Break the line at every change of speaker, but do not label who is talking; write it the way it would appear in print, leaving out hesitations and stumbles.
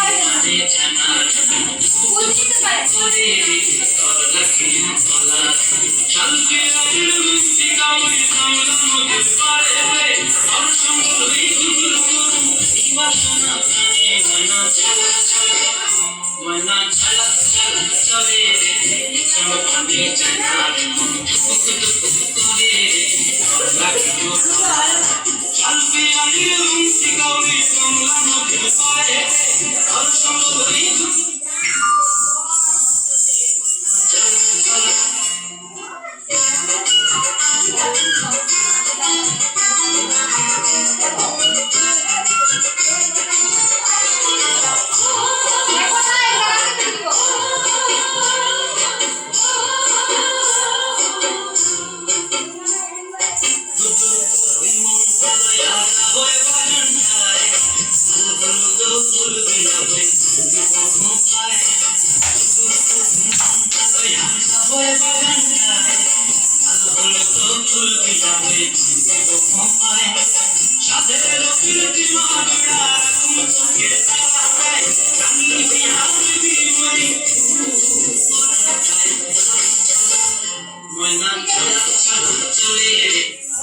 আরে জানার করে লক্ষ্মী বলা শান্তি আইল মুক্তি কাউরি কামলা মধুর পারে আর সম্বলই গুরু বাসনা প্রাণে ময়না ছালা ময়না ছালা ছালা চলে আমি জানার মন দুঃখ করে লক্ষ্মী শান্তি আইল মুক্তি কাউরি কামলা মধুর পারে আর সম্বলই When I'm